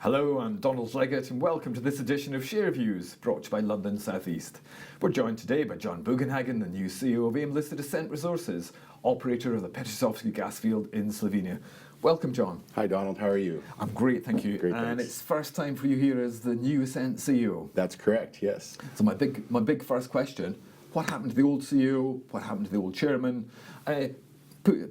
Hello, I'm Donald Leggett and welcome to this edition of Share Views, brought to you by London South East. We're joined today by John Buggenhagen, the new CEO of AIM-listed Ascent Resources, operator of the Petisovci gas field in Slovenia. Welcome, John. Hi, Donald. How are you? I'm great, thank you. Great, and thanks. it's first time for you here as the new Ascent CEO. That's correct, yes. So my big first question, what happened to the old CEO? What happened to the old chairman?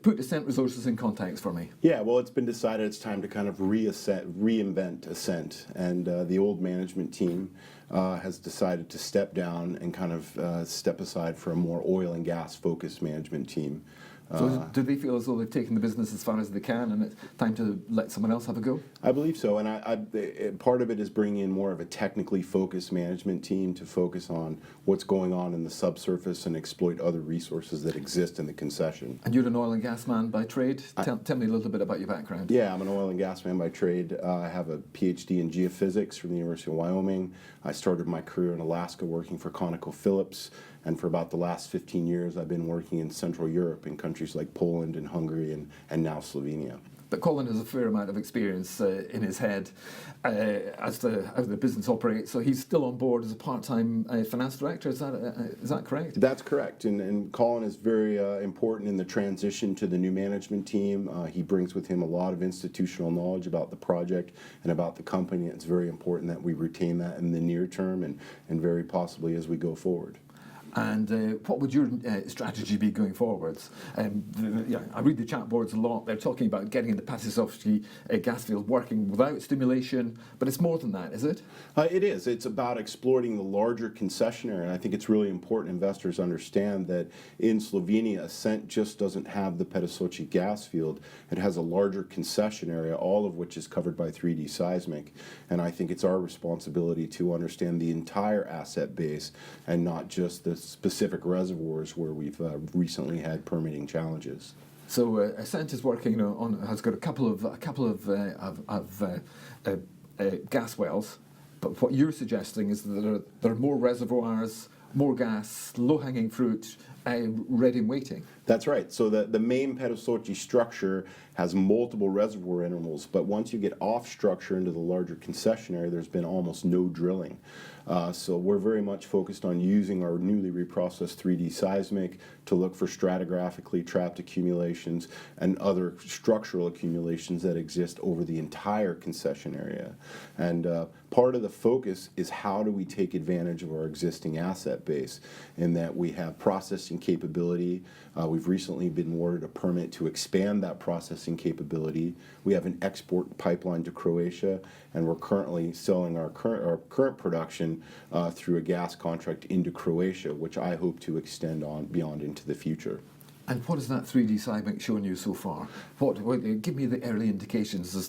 Put Ascent Resources in context for me. Yeah, well, it's been decided it's time to kind of reinvent Ascent, and the old management team has decided to step down and kind of step aside for a more oil and gas focused management team. So do they feel as though they've taken the business as far as they can and it's time to let someone else have a go? I believe so, and part of it is bringing in more of a technically focused management team to focus on what's going on in the subsurface and exploit other resources that exist in the concession. And you're an oil and gas man by trade. Tell me a little bit about your background. Yeah, I'm an oil and gas man by trade. I have a PhD in geophysics from the University of Wyoming. I started my career in Alaska working for ConocoPhillips, and for about the last 15 years I've been working in Central Europe in countries like Poland and Hungary and now Slovenia. But Colin has a fair amount of experience in his head as the business operates, so he's still on board as a part-time finance director. Is that correct? That's correct, and Colin is very important in the transition to the new management team. He brings with him a lot of institutional knowledge about the project and about the company. It's very important that we retain that in the near term and very possibly as we go forward. And what would your strategy be going forwards? I read the chat boards a lot. They're talking about getting the Petisovci gas field working without stimulation, but it's more than that, is it? It is. It's about exploiting the larger concession area. And I think it's really important investors understand that in Slovenia, Ascent just doesn't have the Petisovci gas field. It has a larger concession area, all of which is covered by 3D seismic. And I think it's our responsibility to understand the entire asset base and not just the specific reservoirs where we've recently had permitting challenges. So Ascent is working has got a couple of gas wells, but what you're suggesting is that there are more reservoirs, more gas, low-hanging fruit, ready and waiting. That's right. So the main Petisovci structure has multiple reservoir intervals, but once you get off structure into the larger concession area, there's been almost no drilling. So we're very much focused on using our newly reprocessed 3D seismic to look for stratigraphically trapped accumulations and other structural accumulations that exist over the entire concession area. And part of the focus is how do we take advantage of our existing asset base in that we have processing capability. We've recently been awarded a permit to expand that processing capability. We have an export pipeline to Croatia, and we're currently selling our current production through a gas contract into Croatia, which I hope to extend on beyond into the future. And what has that 3D seismic shown you so far? Give me the early indications as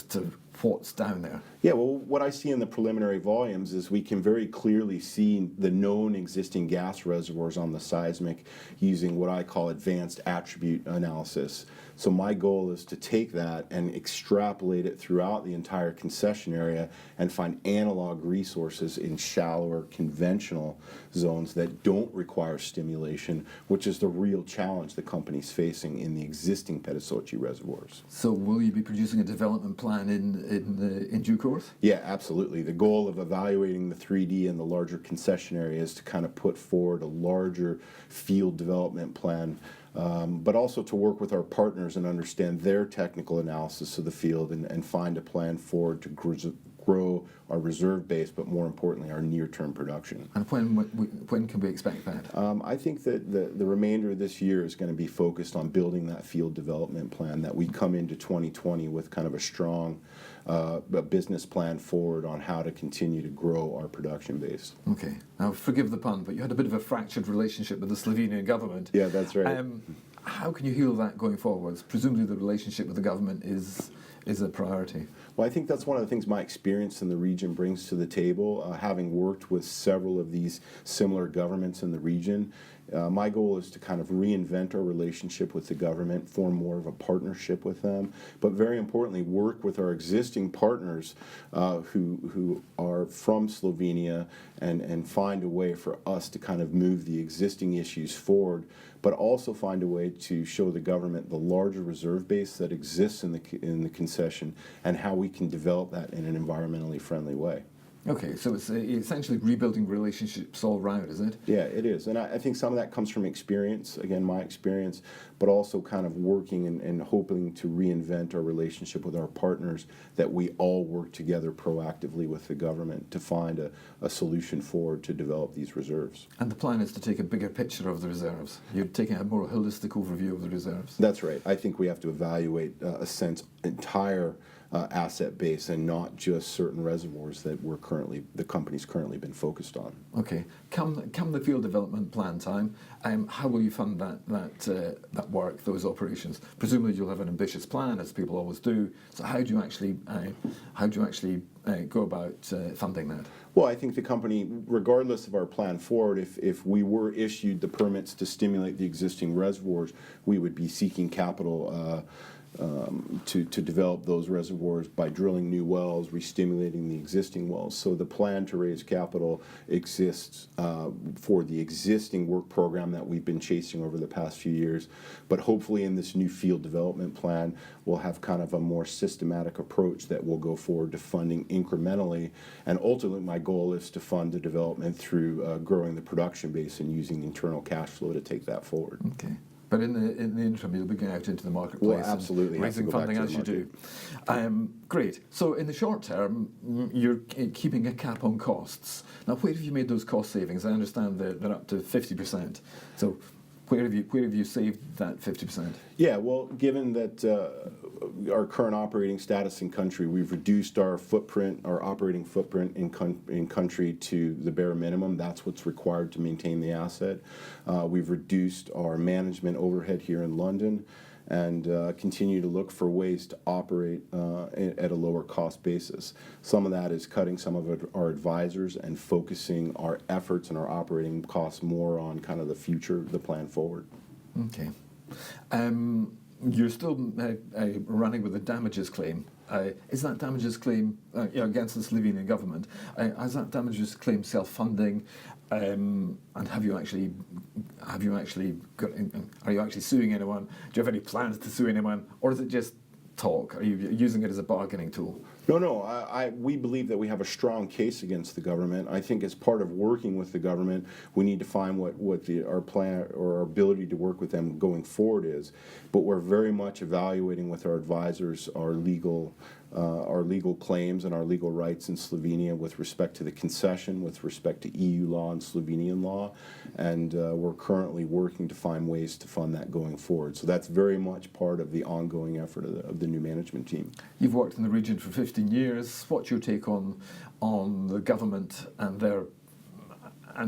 to what's down there. Yeah, well, what I see in the preliminary volumes is we can very clearly see the known existing gas reservoirs on the seismic using what I call advanced attribute analysis. So my goal is to take that and extrapolate it throughout the entire concession area and find analog resources in shallower conventional zones that don't require stimulation, which is the real challenge the company's facing in the existing Petisovci reservoirs. So will you be producing a development plan in due course? Yeah, absolutely. The goal of evaluating the 3D in the larger concession area is to kind of put forward a larger field development plan, but also to work with our partners and understand their technical analysis of the field and find a plan forward to grow our reserve base, but more importantly, our near-term production. And when can we expect that? I think that the remainder of this year is going to be focused on building that field development plan, that we come into 2020 with kind of a strong business plan forward on how to continue to grow our production base. Okay. Now, forgive the pun, but you had a bit of a fractured relationship with the Slovenian government. Yeah, that's right. How can you heal that going forwards? Presumably the relationship with the government is a priority. Well, I think that's one of the things my experience in the region brings to the table. Having worked with several of these similar governments in the region, my goal is to kind of reinvent our relationship with the government, form more of a partnership with them, but very importantly, work with our existing partners who are from Slovenia and find a way for us to kind of move the existing issues forward, but also find a way to show the government the larger reserve base that exists in the concession and how we can develop that in an environmentally friendly way. Okay, so it's essentially rebuilding relationships all round, is it? Yeah, it is. And I think some of that comes from experience, again, my experience, but also kind of working and hoping to reinvent our relationship with our partners, that we all work together proactively with the government to find a solution forward to develop these reserves. And the plan is to take a bigger picture of the reserves. You're taking a more holistic overview of the reserves. That's right. I think we have to evaluate Ascent's entire asset base and not just certain reservoirs that the company's currently been focused on. Okay. Come the field development plan time, how will you fund that work, those operations? Presumably you'll have an ambitious plan, as people always do. So how do you actually go about funding that? Well, I think the company, regardless of our plan forward, if we were issued the permits to stimulate the existing reservoirs, we would be seeking capital to develop those reservoirs by drilling new wells, re-stimulating the existing wells. So the plan to raise capital exists for the existing work program that we've been chasing over the past few years. But hopefully in this new field development plan, we'll have kind of a more systematic approach that will go forward to funding incrementally. And ultimately, my goal is to fund the development through growing the production base and using internal cash flow to take that forward. Okay. But in the interim, you'll be going out into the marketplace, well, absolutely, and raising funding as you do. Great. So in the short term, you're keeping a cap on costs. Now, where have you made those cost savings? I understand they're up to 50%. So where have you saved that 50%? Yeah, well, given that our current operating status in country, we've reduced our footprint, our operating footprint in country to the bare minimum. That's what's required to maintain the asset. We've reduced our management overhead here in London, and continue to look for ways to operate at a lower cost basis. Some of that is cutting some of our advisors and focusing our efforts and our operating costs more on kind of the future, the plan forward. Okay. You're still running with a damages claim. Is that damages claim against the Slovenian government? Is that damages claim self-funding? And are you actually suing anyone? Do you have any plans to sue anyone, or is it just talk? Are you using it as a bargaining tool? No. We believe that we have a strong case against the government. I think as part of working with the government, we need to find what our plan or our ability to work with them going forward is. But we're very much evaluating with our advisors our legal claims and our legal rights in Slovenia with respect to the concession, with respect to EU law and Slovenian law, and we're currently working to find ways to fund that going forward. So that's very much part of the ongoing effort of the new management team. You've worked in the region for 15 years. What's your take on the government and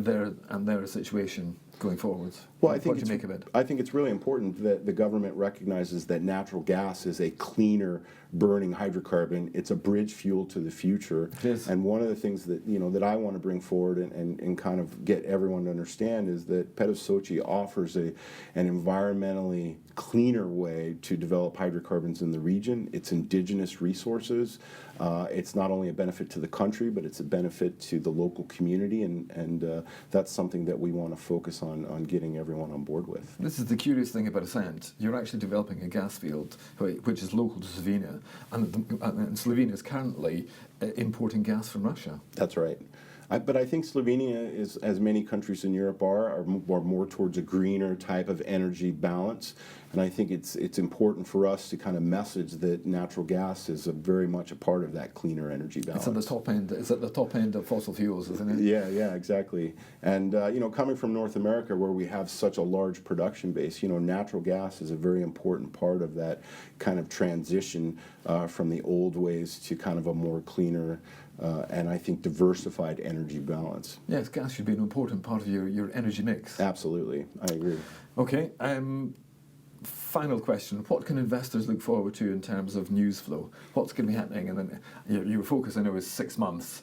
their situation going forwards? Well, what do you make of it? I think it's really important that the government recognizes that natural gas is a cleaner burning hydrocarbon. It's a bridge fuel to the future. It is. And one of the things that I want to bring forward and kind of get everyone to understand is that Petisovci offers an environmentally cleaner way to develop hydrocarbons in the region. It's indigenous resources. It's not only a benefit to the country, but it's a benefit to the local community, and that's something that we want to focus on getting everyone on board with. This is the curious thing about Ascent. You're actually developing a gas field which is local to Slovenia, and Slovenia is currently importing gas from Russia. That's right. But I think Slovenia is, as many countries in Europe are more towards a greener type of energy balance. And I think it's important for us to kind of message that natural gas is very much a part of that cleaner energy balance. It's at the top end. It's at the top end of fossil fuels, isn't it? Yeah, exactly. And coming from North America, where we have such a large production base, natural gas is a very important part of that kind of transition from the old ways to kind of a more cleaner and I think diversified energy balance. Yes, gas should be an important part of your energy mix. Absolutely, I agree. Okay. Final question. What can investors look forward to in terms of news flow? What's going to be happening? And then your focus, I know, is 6 months.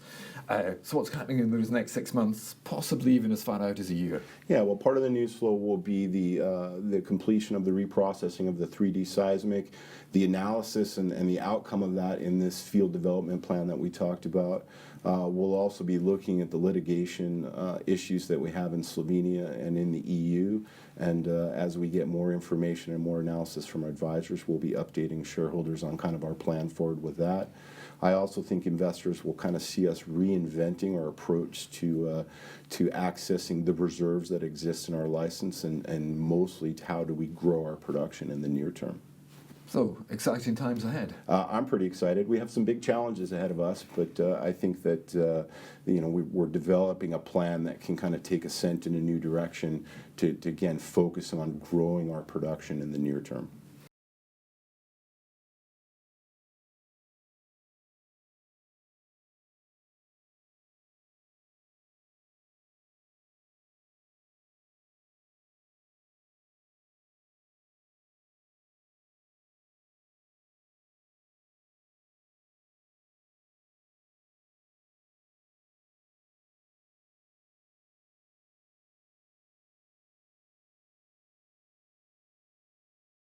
So what's happening in those next 6 months, possibly even as far out as a year? Yeah, well, part of the news flow will be the completion of the reprocessing of the 3D seismic, the analysis and the outcome of that in this field development plan that we talked about. We'll also be looking at the litigation issues that we have in Slovenia and in the EU. And as we get more information and more analysis from our advisors, we'll be updating shareholders on kind of our plan forward with that. I also think investors will kind of see us reinventing our approach to accessing the reserves that exist in our license, and mostly how do we grow our production in the near term. So, exciting times ahead. I'm pretty excited. We have some big challenges ahead of us, but I think that we're developing a plan that can kind of take Ascent in a new direction to again focus on growing our production in the near term.